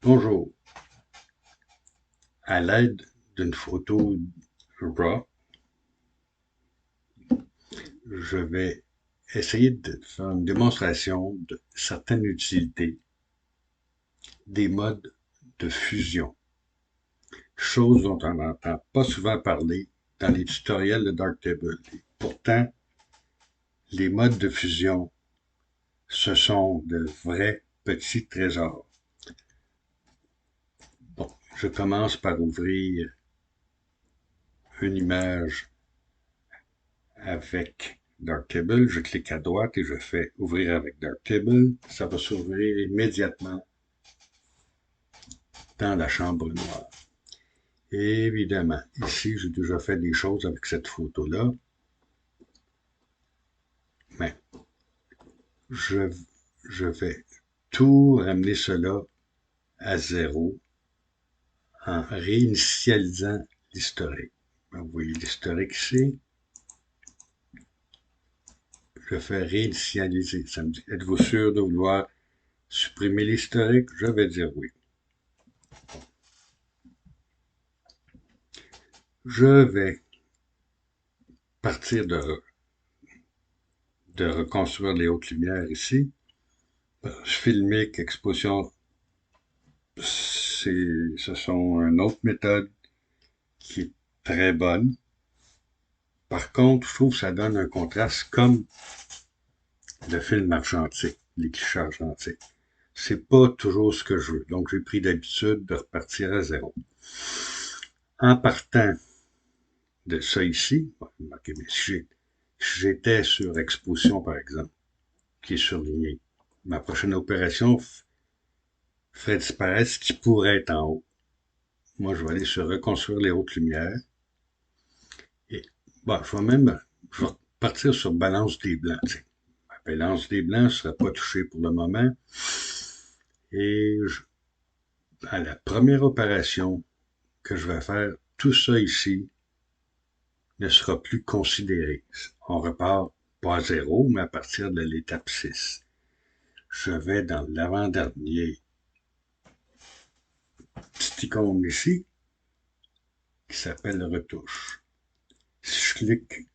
Bonjour. À l'aide d'une photo RAW, je vais essayer de faire une démonstration de certaines utilités des modes de fusion, chose dont on n'entend pas souvent parler dans les tutoriels de Darktable. Et pourtant, les modes de fusion, ce sont de vrais petits trésors. Bon, je commence par ouvrir une image avec Darktable, je clique à droite et je fais ouvrir avec Darktable. Ça va s'ouvrir immédiatement dans la chambre noire. Et évidemment, ici, j'ai déjà fait des choses avec cette photo-là, mais je, je vais tout ramener cela à zéro en réinitialisant l'historique. Vous voyez l'historique ici. Je fais réinitialiser. Ça me dit, êtes-vous sûr de vouloir supprimer l'historique? Je vais dire oui. Je vais partir de reconstruire les hautes lumières ici. Filmique, exposition, ce sont une autre méthode qui est très bonne. Par contre, je trouve que ça donne un contraste comme le film argentique, les clichés argentiques. C'est pas toujours ce que je veux. Donc, j'ai pris l'habitude de repartir à zéro. En partant de ça ici, si j'étais sur exposition, par exemple, qui est surligné, ma prochaine opération ferait disparaître ce qui pourrait être en haut. Moi, je vais aller sur reconstruire les hautes lumières. Et bon, je vais partir sur balance des blancs. T'sais. La balance des blancs ne sera pas touchée pour le moment. Et à la première opération que je vais faire, tout ça ici ne sera plus considéré. On repart pas à zéro, mais à partir de l'étape 6. Je vais dans l'avant-dernier petit icône ici qui s'appelle retouche. Si je clique,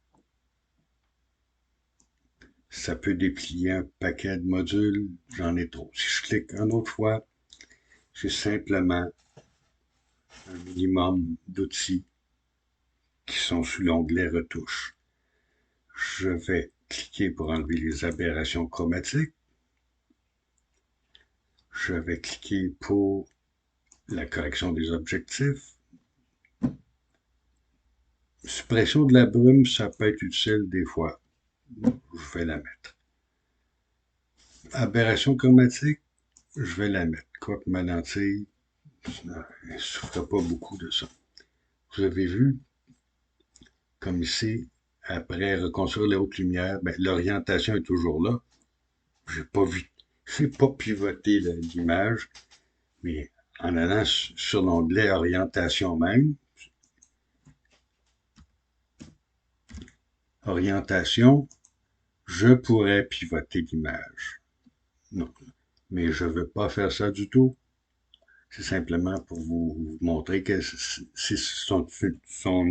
ça peut déplier un paquet de modules, j'en ai trop. Si je clique une autre fois, j'ai simplement un minimum d'outils qui sont sous l'onglet retouche. Je vais cliquer pour enlever les aberrations chromatiques. Je vais cliquer pour la correction des objectifs. Suppression de la brume, ça peut être utile des fois. Je vais la mettre. Aberration chromatique, je vais la mettre. Quoique ma lentille ne souffre pas beaucoup de ça. Vous avez vu, comme ici, après reconstruire les hautes lumières, ben, l'orientation est toujours là. J'ai pas pivoté l'image, mais en allant sur l'onglet orientation même, orientation, je pourrais pivoter l'image. Non, mais je veux pas faire ça du tout. C'est simplement pour vous montrer que c'est son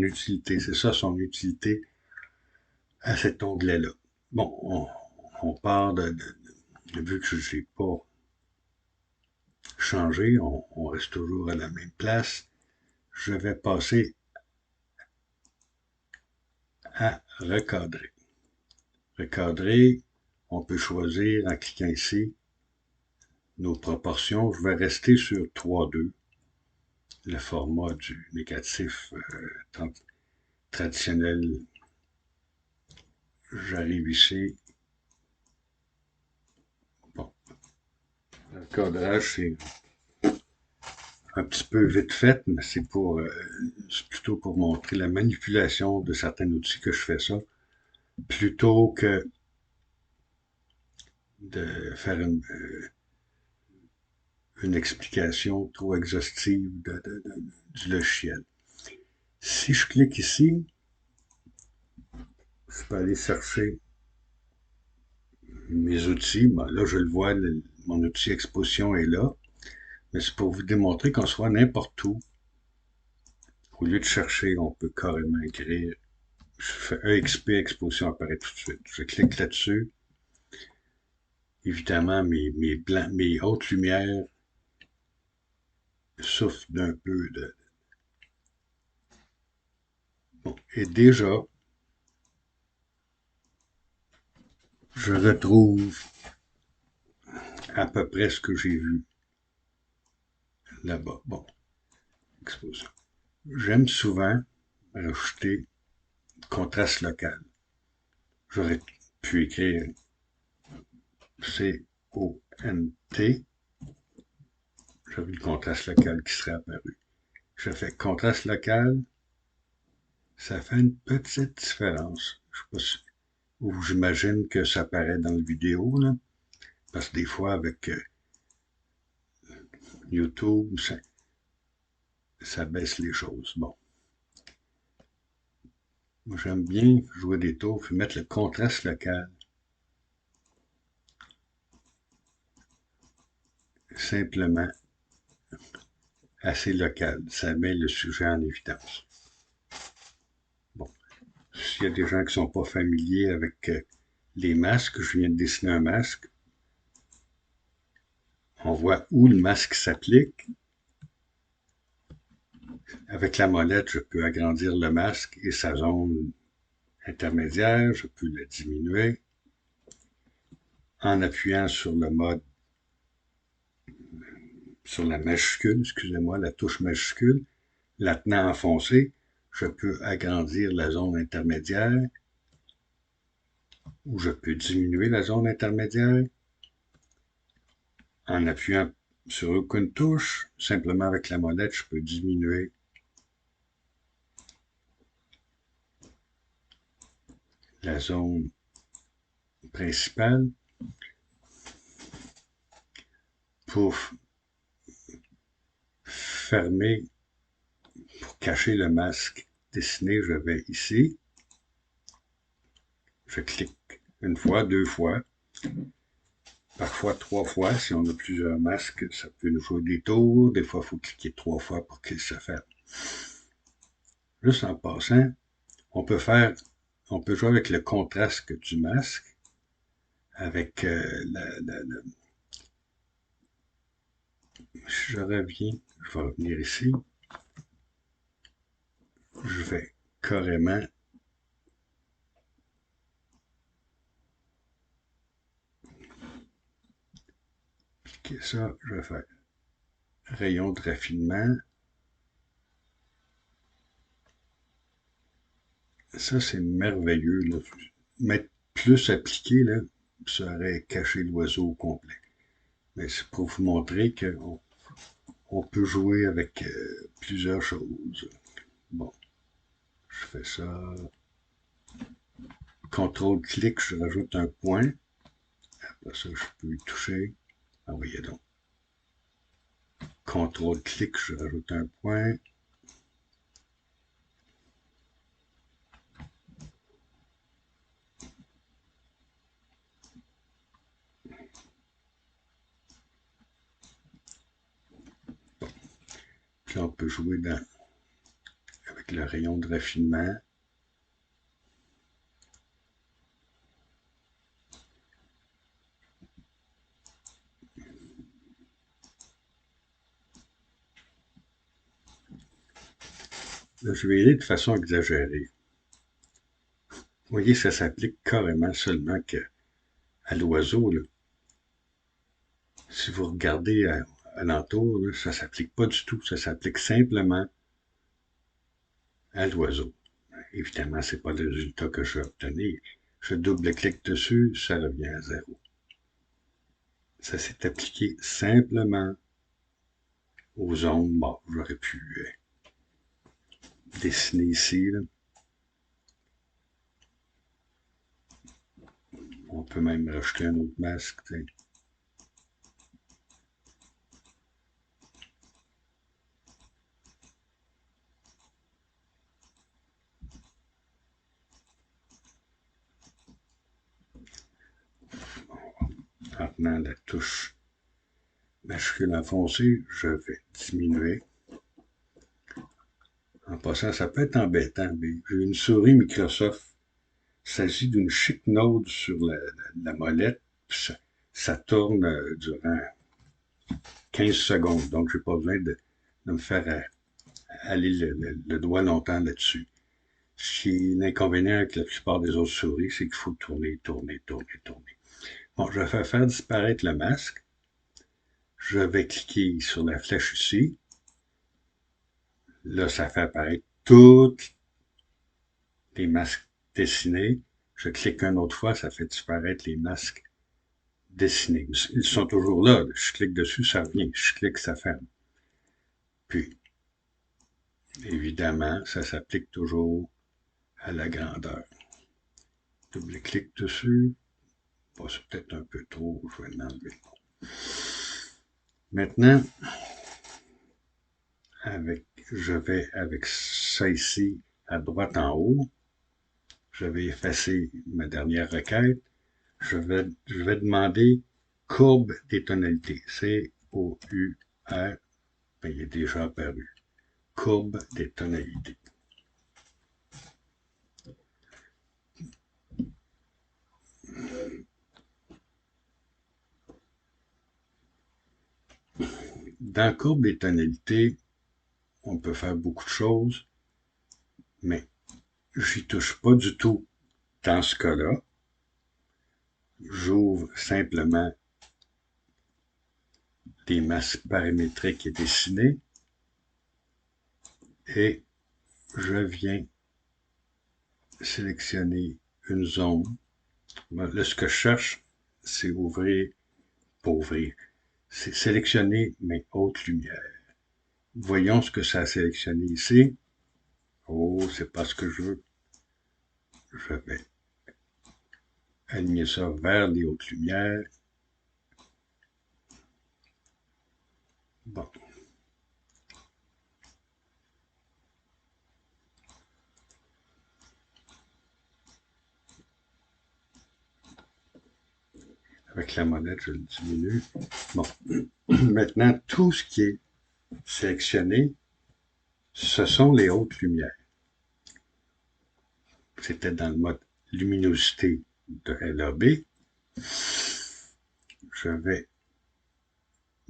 utilité. C'est ça son utilité à cet onglet-là. Bon, on part vu que je n'ai pas changé, on reste toujours à la même place. Je vais passer à recadrer. Recadrer, on peut choisir en cliquant ici nos proportions. Je vais rester sur 3:2, le format du négatif traditionnel. J'arrive ici. Bon, le cadrage, c'est un petit peu vite fait, mais c'est plutôt pour montrer la manipulation de certains outils que je fais ça, plutôt que de faire une explication trop exhaustive du logiciel. Si je clique ici, je peux aller chercher mes outils. Bon, là, je le vois, mon outil exposition est là. Mais c'est pour vous démontrer qu'on soit n'importe où. Au lieu de chercher, on peut carrément écrire. Je fais EXP, exposition apparaît tout de suite. Je clique là-dessus. Évidemment, mes hautes lumières souffrent d'un peu de... Bon, et déjà, je retrouve à peu près ce que j'ai vu là-bas. Bon, exposition. J'aime souvent rajouter contraste local. J'aurais pu écrire CONT. J'aurais eu le contraste local qui serait apparu. Je fais contraste local, ça fait une petite différence. Je sais pas si, ou j'imagine que ça paraît dans la vidéo, là, parce que des fois, avec YouTube, ça baisse les choses. Bon, moi j'aime bien jouer des tours, puis mettre le contraste local. Simplement assez local. Ça met le sujet en évidence. Bon, s'il y a des gens qui ne sont pas familiers avec les masques, je viens de dessiner un masque. On voit où le masque s'applique. Avec la molette, je peux agrandir le masque et sa zone intermédiaire. Je peux le diminuer en appuyant sur le mode, sur la majuscule, excusez-moi, la touche majuscule, la tenant enfoncée. Je peux agrandir la zone intermédiaire ou je peux diminuer la zone intermédiaire en appuyant sur aucune touche. Simplement avec la molette, je peux diminuer la zone principale pour fermer, pour cacher le masque dessiné. Je vais ici, je clique une fois, deux fois, parfois trois fois. Si on a plusieurs masques, ça peut nous jouer des tours. Des fois, il faut cliquer trois fois pour qu'il se ferme. Juste en passant, on peut faire, on peut jouer avec le contraste du masque, avec si je reviens, je vais revenir ici, je vais carrément cliquer ça, je vais faire rayon de raffinement. Ça, c'est merveilleux, là. Mettre plus appliqué, là, ça aurait caché l'oiseau au complet. Mais c'est pour vous montrer qu'on on peut jouer avec plusieurs choses. Bon, je fais ça. CTRL-clic, je rajoute un point. Après ça, je peux y toucher. Ah oui, donc. CTRL-clic, je rajoute un point. Puis là, on peut jouer avec le rayon de raffinement. Là, je vais y aller de façon exagérée. Vous voyez, ça s'applique carrément seulement à l'oiseau. Si vous regardez alentour, là, ça ne s'applique pas du tout. Ça s'applique simplement à l'oiseau. Évidemment, ce n'est pas le résultat que je vais obtenir. Je double-clique dessus, ça revient à zéro. Ça s'est appliqué simplement aux zones. Bon, j'aurais pu dessiner ici. Là. On peut même rajouter un autre masque. T'sais. En tenant la touche majuscule enfoncé, je vais diminuer. En passant, ça peut être embêtant, mais j'ai une souris Microsoft. Il s'agit d'une chic Node sur la molette, puis ça tourne durant 15 secondes, donc j'ai pas besoin de me faire aller le doigt longtemps là-dessus. Ce qui est l'inconvénient avec la plupart des autres souris, c'est qu'il faut tourner, tourner, tourner, tourner. Bon, je vais faire disparaître le masque. Je vais cliquer sur la flèche ici. Là, ça fait apparaître tous les masques dessinés. Je clique une autre fois, ça fait disparaître les masques dessinés. Ils sont toujours là. Je clique dessus, ça revient. Je clique, ça ferme. Puis, évidemment, ça s'applique toujours à la grandeur. Double-clic dessus. Bon, c'est peut-être un peu trop, je vais l'enlever. Maintenant, je vais avec ça ici à droite en haut. Je vais effacer ma dernière requête. Je vais demander courbe des tonalités. C-O-U-R. Ben, il est déjà apparu. Courbe des tonalités. Dans courbe des tonalités, on peut faire beaucoup de choses, mais j'y touche pas du tout dans ce cas-là. J'ouvre simplement des masques paramétriques et dessinés et je viens sélectionner une zone. Là, ce que je cherche, c'est ouvrir, c'est sélectionner mes hautes lumières. Voyons ce que ça a sélectionné ici. Oh, c'est pas ce que je veux. Je vais aligner ça vers les hautes lumières. Bon. Avec la molette, je le diminue. Bon. Maintenant, tout ce qui est sélectionné, ce sont les hautes lumières. C'était dans le mode luminosité de LAB. Je vais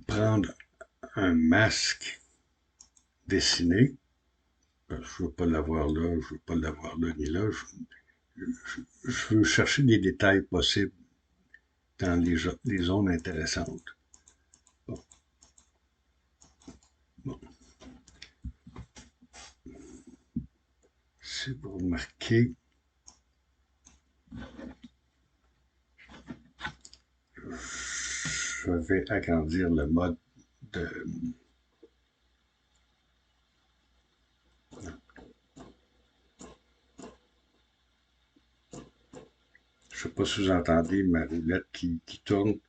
prendre un masque dessiné. Je ne veux pas l'avoir là, je ne veux pas l'avoir là ni là. Je veux chercher des détails possibles dans les zones intéressantes. Bon. Bon. Si vous remarquez, je vais agrandir le mode de... Je ne sais pas si vous entendez ma roulette qui tourne.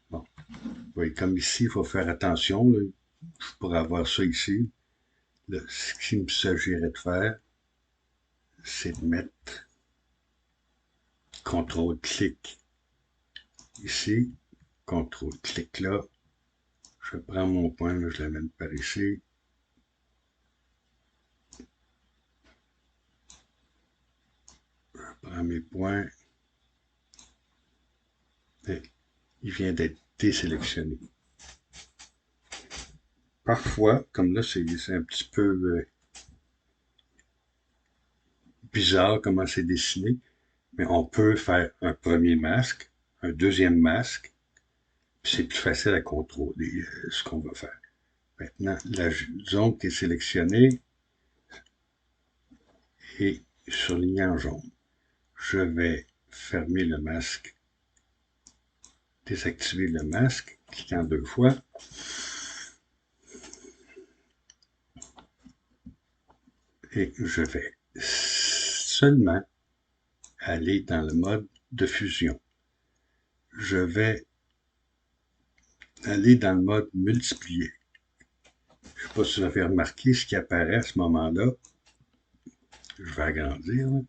Bon, vous voyez, comme ici, il faut faire attention. Là. Je pourrais avoir ça ici. Là, ce qu'il me s'agirait de faire, c'est de mettre CTRL-clic ici, CTRL-clic là. Je prends mon point, je l'amène par ici. Je prends mes points. Et il vient d'être désélectionné. Parfois, comme là, c'est un petit peu bizarre comment c'est dessiné, mais on peut faire un premier masque, un deuxième masque, puis c'est plus facile à contrôler ce qu'on va faire. Maintenant, la zone qui est sélectionnée est surlignée en jaune. Je vais fermer le masque, désactiver le masque, cliquant deux fois. Et je vais seulement aller dans le mode de fusion. Je vais aller dans le mode multiplier. Je ne sais pas si vous avez remarqué ce qui apparaît à ce moment-là. Je vais agrandir. Là.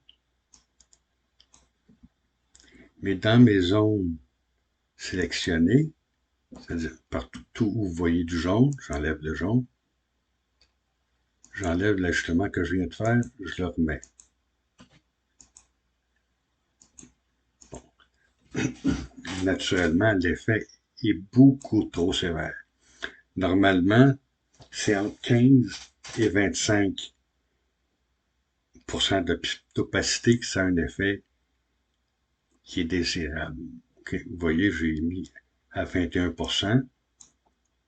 Mais dans mes zones sélectionnées, C'est-à-dire, partout où vous voyez du jaune, j'enlève le jaune. J'enlève l'ajustement que je viens de faire, je le remets. Bon. Naturellement, l'effet est beaucoup trop sévère. Normalement, c'est entre 15 et 25 d'opacité que ça a un effet qui est désirable. Okay. Vous voyez, j'ai mis à 21%.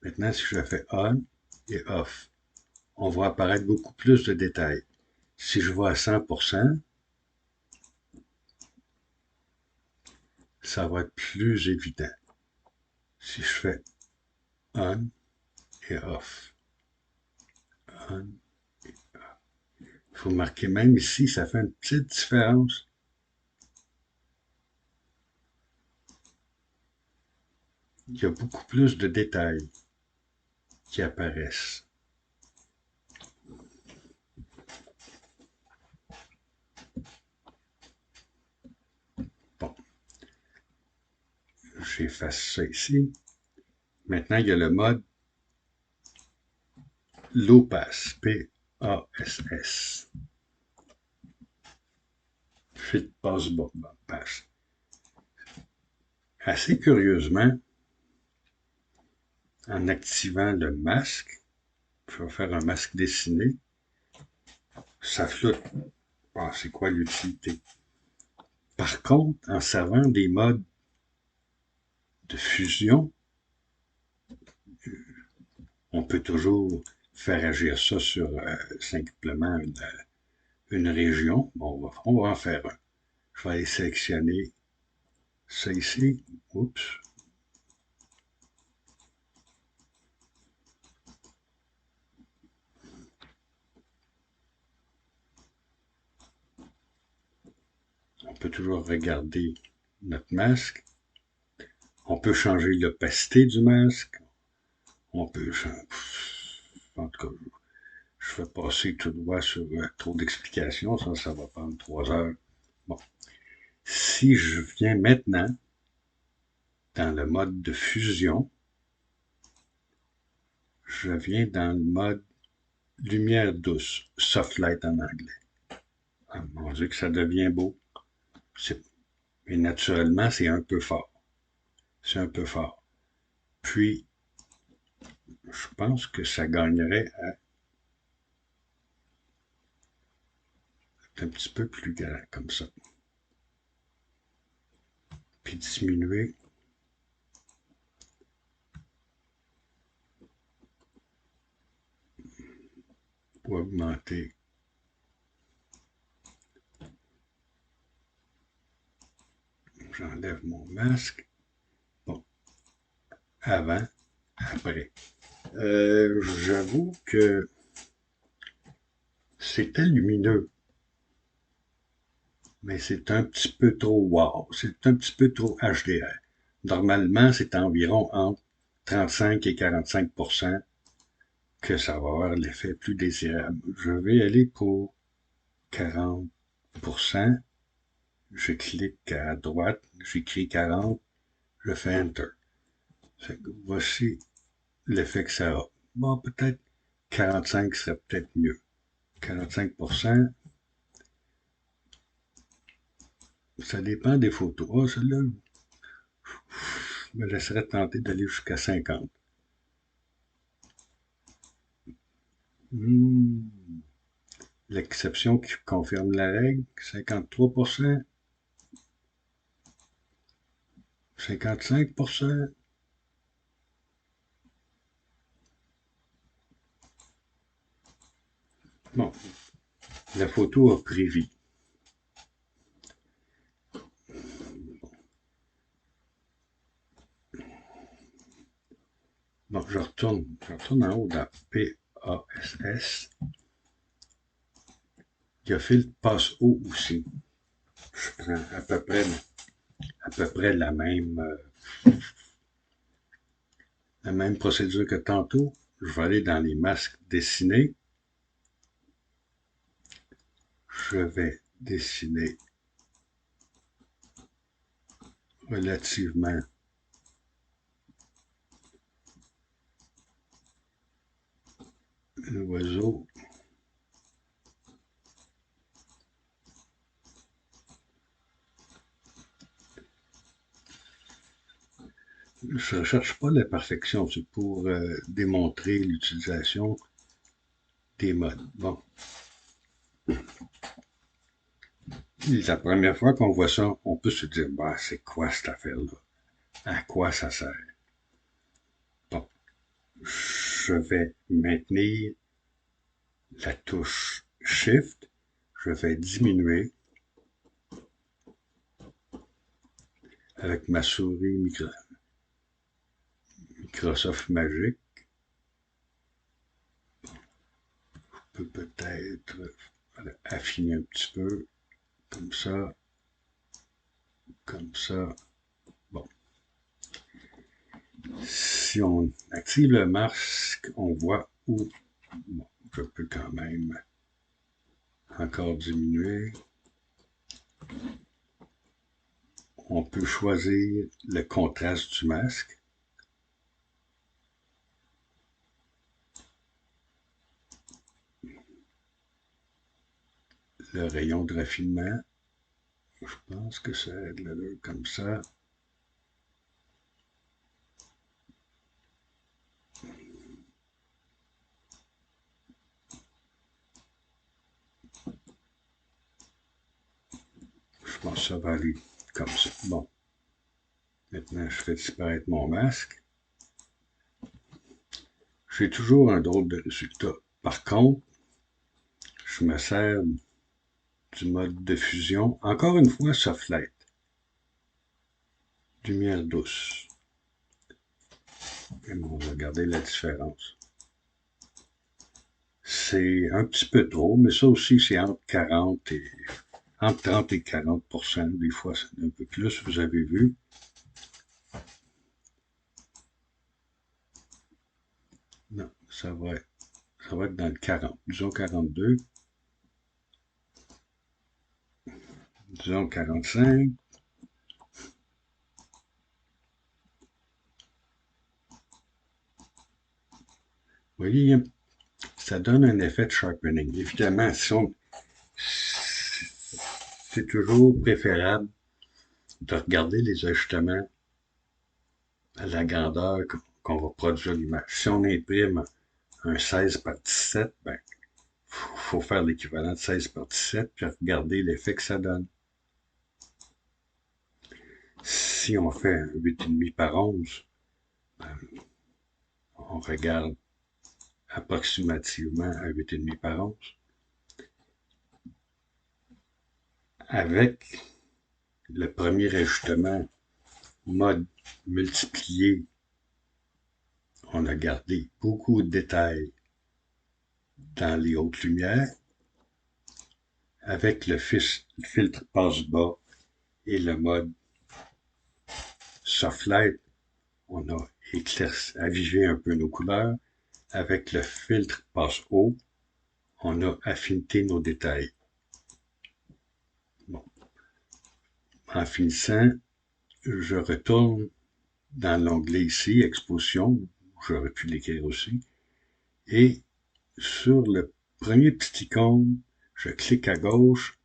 Maintenant, si je fais on et off, on va apparaître beaucoup plus de détails. Si je vais à 100%, ça va être plus évident. Si je fais on et off, on, il faut marquer même ici, ça fait une petite différence. Il y a beaucoup plus de détails qui apparaissent. Bon, j'efface ça ici. Maintenant, il y a le mode low pass, P-A-S-S. Fit pass pass. Assez curieusement, en activant le masque, je vais faire un masque dessiné, ça flotte. Ah, c'est quoi l'utilité? Par contre, en servant des modes de fusion, on peut toujours faire agir ça sur simplement une région. Bon, on va en faire un. Je vais aller sélectionner ça ici. Oups. On peut toujours regarder notre masque. On peut changer l'opacité du masque. On peut changer. En tout cas, je vais passer tout droit sur trop d'explications. Ça va prendre 3 heures. Bon. Si je viens maintenant dans le mode de fusion, je viens dans le mode lumière douce, soft light en anglais. Ah, mon Dieu, que ça devient beau. Et naturellement, c'est un peu fort. C'est un peu fort. Puis, je pense que ça gagnerait à être un petit peu plus grand, comme ça. Puis diminuer. Ou augmenter. J'enlève mon masque. Bon, avant, après. J'avoue que c'était lumineux, mais c'est un petit peu trop wow. C'est un petit peu trop HDR. Normalement, c'est environ entre 35 et 45 que ça va avoir l'effet plus désirable. Je vais aller pour 40 je clique à droite, j'écris 40, je fais Enter. Voici l'effet que ça a. Bon, peut-être 45 serait peut-être mieux. 45%, ça dépend des photos. Ah, celle-là, je me laisserais tenter d'aller jusqu'à 50. Hmm. L'exception qui confirme la règle, 53%, 55%. Bon, la photo a pris vie. Bon, je retourne en haut dans PASS. Il y a fil passe haut aussi. Je prends à peu près la même procédure que tantôt. Je vais aller dans les masques dessinés. Je vais dessiner relativement l'oiseau. Je ne cherche pas la perfection, c'est pour démontrer l'utilisation des modes. Bon, la première fois qu'on voit ça, on peut se dire, bah, c'est quoi cette affaire-là? À quoi ça sert? Bon, je vais maintenir la touche Shift, je vais diminuer avec ma souris Microsoft Magic. Je peux peut-être affiner un petit peu, comme ça, comme ça. Bon. Si on active le masque, on voit où. Bon, je peux quand même encore diminuer. On peut choisir le contraste du masque. Le rayon de raffinement. Je pense que ça aide l'allure comme ça. Je pense que ça va aller comme ça. Bon. Maintenant, je fais disparaître mon masque. J'ai toujours un drôle de résultat. Par contre, je me sers du mode de fusion. Encore une fois, soft light. Lumière douce. Et on va regarder la différence. C'est un petit peu trop, mais ça aussi, c'est entre 30 et 40%. Des fois, c'est un peu plus, vous avez vu. Non, ça va être dans le 40. Disons 42. Disons 45. Vous voyez, ça donne un effet de sharpening. Évidemment, c'est toujours préférable de regarder les ajustements à la grandeur qu'on va produire l'image. Si on imprime un 16 par 17, ben, faut faire l'équivalent de 16 par 17 puis regarder l'effet que ça donne. Si on fait un 8,5 par 11, ben, on regarde approximativement un 8,5 par 11. Avec le premier ajustement mode multiplié, on a gardé beaucoup de détails dans les hautes lumières. Avec le filtre passe-bas et le mode soft light, on a avivé un peu nos couleurs. Avec le filtre passe-haut, on a affiné nos détails. Bon. En finissant, je retourne dans l'onglet ici, Exposition, j'aurais pu l'écrire aussi, et sur le premier petit icône, je clique à gauche,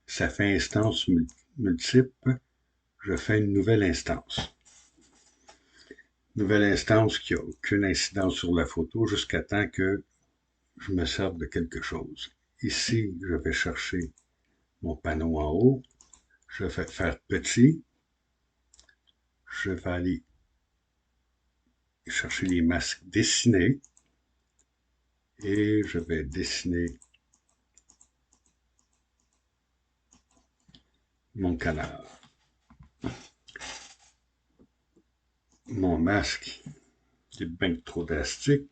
ça fait instance multiple, je fais une nouvelle instance. Nouvelle instance qui n'a aucune incidence sur la photo jusqu'à temps que je me serve de quelque chose. Ici, je vais chercher mon panneau en haut, je vais faire petit, je vais aller chercher les masques dessinés et je vais dessiner mon canard. Mon masque est bien trop drastique.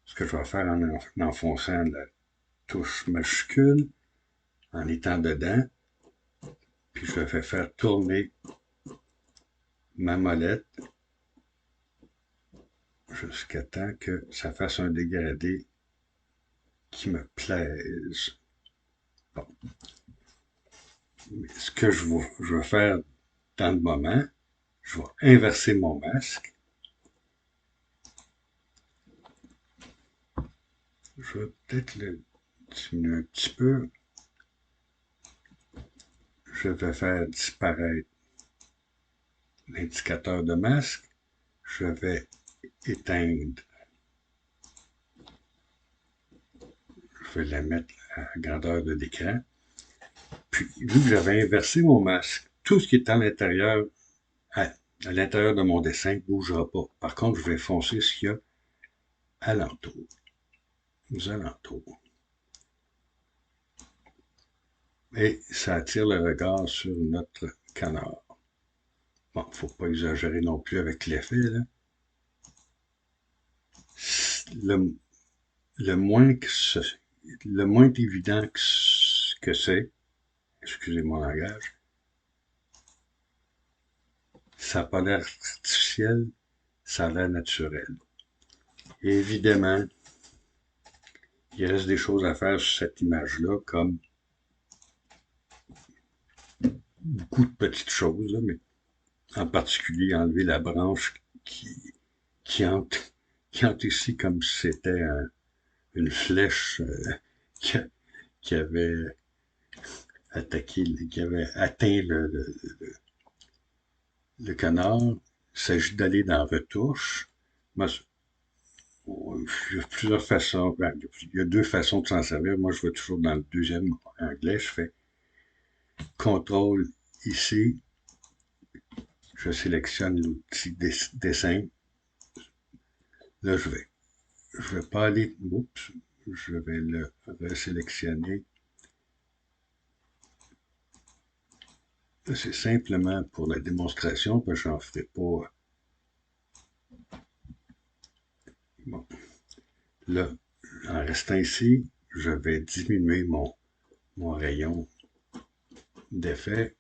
Ce que je vais faire en enfonçant la touche majuscule, en étant dedans, puis je vais faire tourner ma molette jusqu'à temps que ça fasse un dégradé qui me plaise. Bon. Ce que je vais faire dans le moment, je vais inverser mon masque. Je vais peut-être le diminuer un petit peu. Je vais faire disparaître l'indicateur de masque. Je vais éteindre. Je vais la mettre à grandeur de l'écran. Puis, vu que j'avais inversé mon masque, tout ce qui est à l'intérieur, à l'intérieur de mon dessin, ne bougera pas. Par contre, je vais foncer ce qu'il y a alentour, aux alentours. Et ça attire le regard sur notre canard. Bon, faut pas exagérer non plus avec l'effet, là. Le, le moins que le moins évident que c'est, excusez mon langage, ça n'a pas l'air artificiel, ça a l'air naturel. Et évidemment, il reste des choses à faire sur cette image-là, comme beaucoup de petites choses, là, mais en particulier enlever la branche qui, qui, entre, qui entre ici comme si c'était une flèche qui, qui avait attaqué, qui avait atteint le canard. Il s'agit d'aller dans retouche. Moi, il y a plusieurs façons. Ben, il y a deux façons de s'en servir. Moi, je vais toujours dans le deuxième anglais. Je fais contrôle ici. Je sélectionne l'outil dessin. Là, je vais pas aller, oups, je vais le resélectionner. C'est simplement pour la démonstration, parce que j'en ferai pas. Bon. Là, en restant ici, je vais diminuer mon rayon d'effet.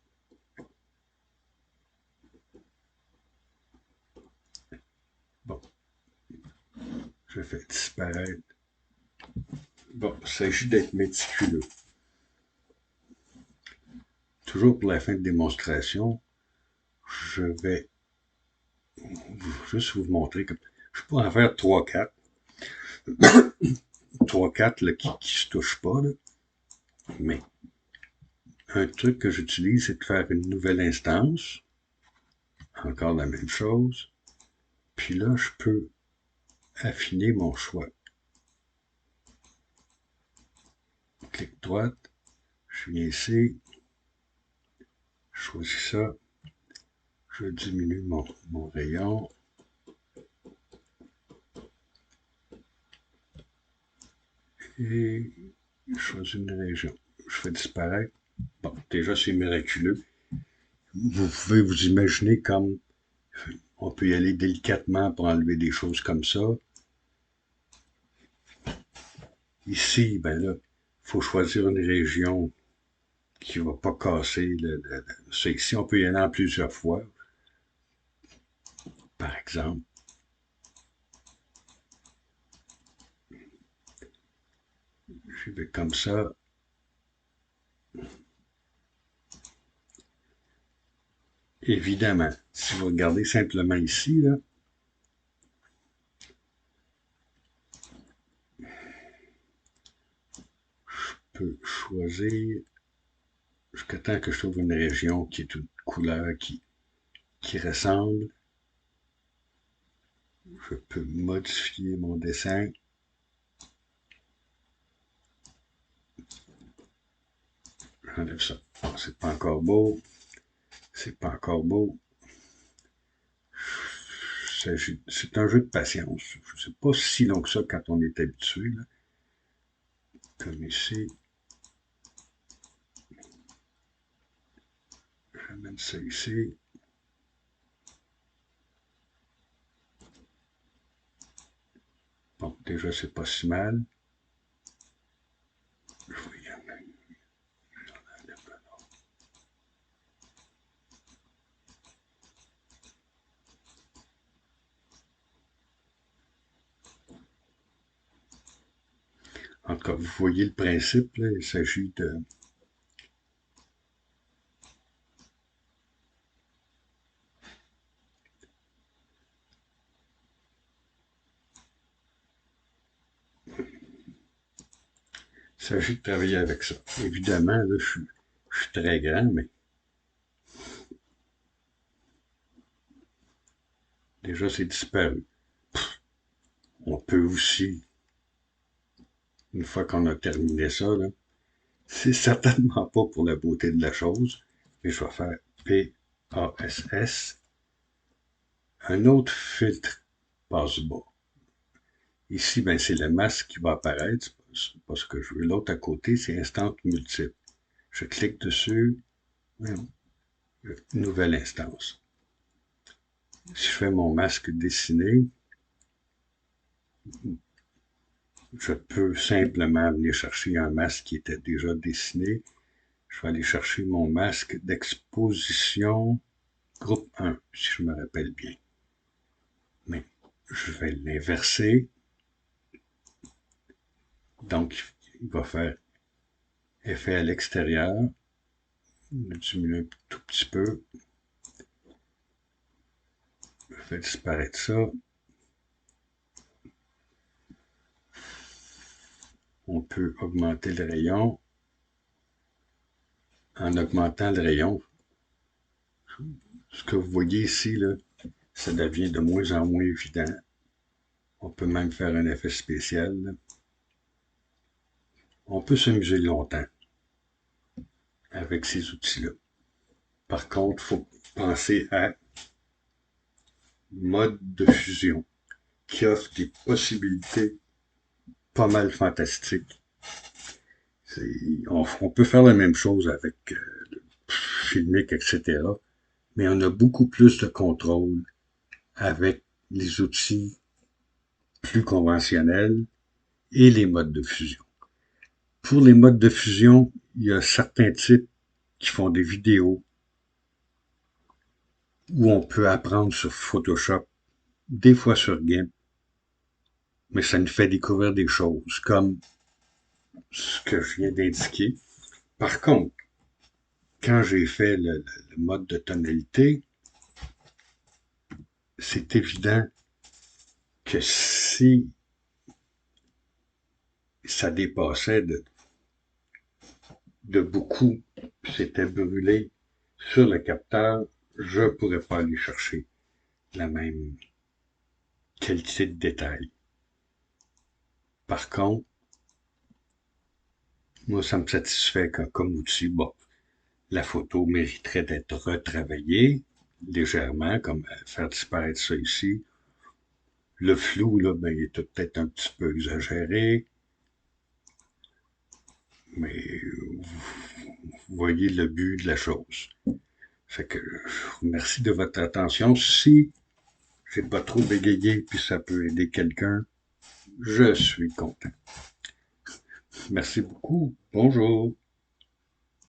Bon, je fais disparaître. Bon, il s'agit d'être méticuleux. Toujours pour la fin de démonstration, je vais juste vous montrer que je peux en faire 3-4. 3-4 qui ne se touchent pas. Là. Mais un truc que j'utilise, c'est de faire une nouvelle instance. Encore la même chose. Puis là, je peux affiner mon choix. Clic droite, je viens ici, je choisis ça, je diminue mon rayon. Et je choisis une région. Je fais disparaître. Bon, déjà, c'est miraculeux. Vous pouvez vous imaginer comme on peut y aller délicatement pour enlever des choses comme ça. Ici, ben là, il faut choisir une région qui ne va pas casser ça. Ici, on peut y aller en plusieurs fois, par exemple. Je vais comme ça. Évidemment, si vous regardez simplement ici, là, je peux choisir jusqu'à temps que je trouve une région qui est une couleur qui ressemble. Je peux modifier mon dessin. J'enlève ça. C'est pas encore beau. C'est pas encore beau. C'est un jeu de patience. C'est pas si long que ça quand on est habitué. Là. Comme ici. J'amène ça ici. Bon, déjà, c'est pas si mal. Je vais y amener. En tout cas, vous voyez le principe, là, il s'agit de... Il s'agit de travailler avec ça. Évidemment, là, je suis très grand, mais déjà, c'est disparu. On peut aussi, une fois qu'on a terminé ça, là, c'est certainement pas pour la beauté de la chose, mais je vais faire PASS, un autre filtre passe-bas. Ici, ben, c'est le masque qui va apparaître, c'est pas ce que je veux. L'autre à côté, c'est instance multiple. Je clique dessus, nouvelle instance. Si je fais mon masque dessiné, je peux simplement venir chercher un masque qui était déjà dessiné. Je vais aller chercher mon masque d'exposition groupe 1, si je me rappelle bien. Mais je vais l'inverser. Donc, il va faire effet à l'extérieur. Je diminue un tout petit peu. Je fais disparaître ça. On peut augmenter le rayon. En augmentant le rayon, ce que vous voyez ici, là, ça devient de moins en moins évident. On peut même faire un effet spécial. Là. On peut s'amuser longtemps avec ces outils-là. Par contre, il faut penser à mode de fusion qui offre des possibilités pas mal fantastiques. On peut faire la même chose avec Filmic, etc. Mais on a beaucoup plus de contrôle avec les outils plus conventionnels et les modes de fusion. Pour les modes de fusion, il y a certains types qui font des vidéos où on peut apprendre sur Photoshop, des fois sur GIMP, mais ça nous fait découvrir des choses comme ce que je viens d'indiquer. Par contre, quand j'ai fait le mode de tonalité, c'est évident que si ça dépassait de beaucoup, c'était brûlé sur le capteur, je ne pourrais pas aller chercher la même qualité de détail. Par contre, moi, ça me satisfait comme outil. Bon, la photo mériterait d'être retravaillée légèrement, comme faire disparaître ça ici. Le flou, là, ben, il est peut-être un petit peu exagéré, mais vous voyez le but de la chose. Fait que je vous remercie de votre attention. Si j'ai pas trop bégayé puis ça peut aider quelqu'un, je suis content. Merci beaucoup. Bonjour.